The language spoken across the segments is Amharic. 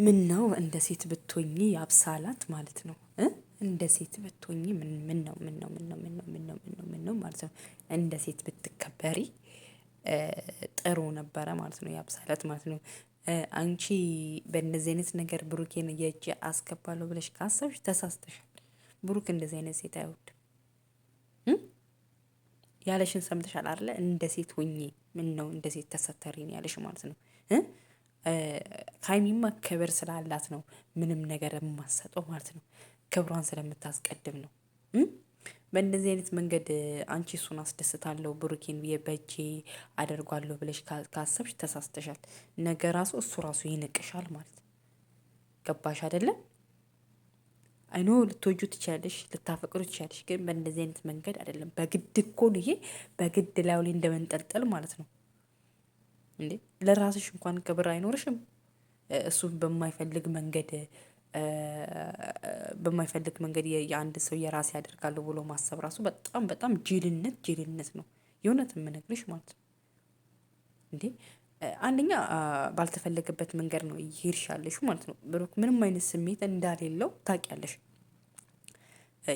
ምን ነው እንደ ሴት ብትሆኚ ያብሳላት ማለት ነው። እንደ ሴት ብትሆኚ ምን ነው ማለት ነው። እንደ ሴት ብትከበሪ ጥሩ ነበረ ማለት ነው። ያብሳላት ማለት ነው። አንቺ በእንደዚህ አይነት ነገር ብሩኬን የእጅ አስገባለሁ ብለሽ ካሰብሽ ተሳስተሻል። ብሩክ እንደዚህ አይነት ሴት አይወድም። ያለሽን ሰምተሻል አይደለ? እንደ ሴት ሁኚ ምን ነው እንደ ሴት ተሰተሪ ነው ያለሽ ማለት ነው። ሀይሚማ ክብር ስላላት ነው ምንም ነገር የማሰጠው ማለት ነው። ክብሯን ስለምታስቀድም ነው። በእንደዚህ አይነት መንገድ አንቺ እሱን አስደስታለሁ ብሩኬን በእጄ አደርጓለሁ ብለሽ ካሰብሽ ተሳስተሻል። ነገ ራሱ እሱ ራሱ ይንቅሻል ማለት ነው። ገባሽ አይደለም? አይኖ ልትወጁ ትችያለሽ፣ ልታፈቅሩ ትችያለሽ። ግን በእንደዚህ አይነት መንገድ አይደለም። በግድ እኮ ነው ይሄ፣ በግድ ላዩ ላይ እንደመንጠልጠል ማለት ነው። እንዴ ለራስሽ እንኳን ክብር አይኖርሽም። እሱን በማይፈልግ መንገድ የአንድ ሰው የራሴ ያደርጋለሁ ብሎ ማሰብ ራሱ በጣም በጣም ጅልነት ነው። የእውነት የምነግርሽ ማለት ነው። እንዴ አንደኛ ባልተፈለገበት መንገድ ነው እየሄድሽ ያለሽው ማለት ነው። ብሩክ ምንም አይነት ስሜት እንዳሌለው ታውቂያለሽ።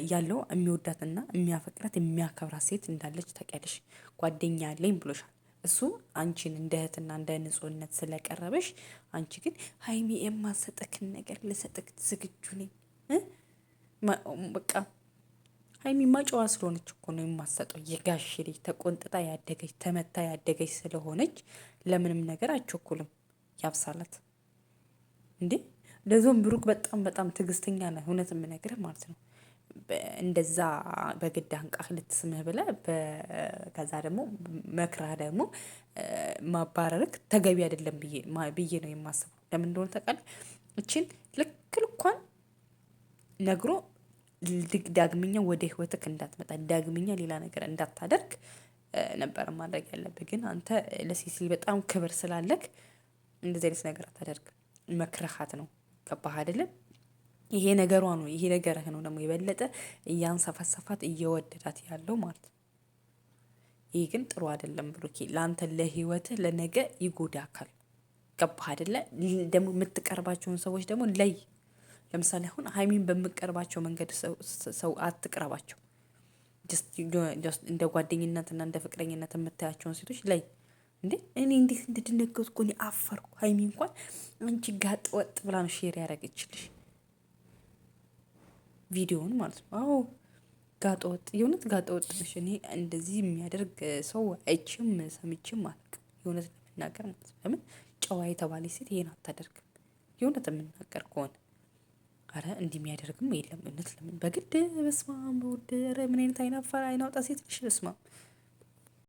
ያለው የሚወዳትና የሚያፈቅራት የሚያከብራት ሴት እንዳለች ታውቂያለሽ። ጓደኛ አለኝ ብሎሻል። እሱ አንቺን እንደ እህትና እንደ ንጹህነት ስለቀረበሽ፣ አንቺ ግን ሀይሚ የማሰጠክን ነገር ልሰጥክ ዝግጁ ነኝ። በቃ ሀይሚማ ጨዋ ስለሆነች እኮ ነው የማሰጠው። የጋሽ ልጅ ተቆንጥጣ ያደገች ተመታ ያደገች ስለሆነች ለምንም ነገር አይቸኩልም። ያብሳላት እንዴ። ለዞን ብሩክ በጣም በጣም ትዕግስተኛ ነህ፣ እውነት የምነግርህ ማለት ነው። እንደዛ በግድ አንቃህ ልትስምህ ብለህ ከዛ ደግሞ መክራህ ደግሞ ማባረርክ ተገቢ አይደለም ብዬ ነው የማስበው። ለምን እንደሆነ ታውቃለህ? እችን ልክ ልኳን ነግሮ ዳግመኛ ወደ ህይወትክ እንዳትመጣ፣ ዳግመኛ ሌላ ነገር እንዳታደርግ ነበር ማድረግ ያለብህ። ግን አንተ ለሴት ልጅ በጣም ክብር ስላለክ እንደዚህ አይነት ነገር አታደርግም። መክረሃት ነው። ገባህ አይደለም? ይሄ ነገሯ ነው። ይሄ ነገርህ ነው ደግሞ የበለጠ እያንሰፈሰፋት እየወደዳት ያለው ማለት ነው። ይህ ግን ጥሩ አይደለም ብሩኬ። ለአንተ ለህይወትህ ለነገ ይጎዳካል። ገባህ አይደለ? ደግሞ የምትቀርባቸውን ሰዎች ደግሞ ለይ። ለምሳሌ አሁን ሀይሚን በምቀርባቸው መንገድ ሰው አትቅረባቸው። እንደ ጓደኝነትና እንደ ፍቅረኝነት የምታያቸውን ሴቶች ላይ እንዴ እኔ እንዴት እንደደነገጥኩ እኔ አፈርኩ። ሀይሚ እንኳን አንቺ ጋጥ ወጥ ብላ ነው ሼር ያደረገችልሽ ቪዲዮውን ማለት ነው። አዎ ጋጠ ወጥ፣ የእውነት ጋጠ ወጥ ነሽ። እኔ እንደዚህ የሚያደርግ ሰው አይቼም ሰምቼም አላውቅም። የእውነት ለመናገር ማለት ነው። ለምን ጨዋ የተባለች ሴት ይሄን አታደርግም? የእውነት የምናገር ከሆነ አረ እንዲህ የሚያደርግም የለም። እውነት ለምን በግድ በስማም በውድ ምን አይነት አይናፋር አይናውጣ ሴት ነሽ? በስማም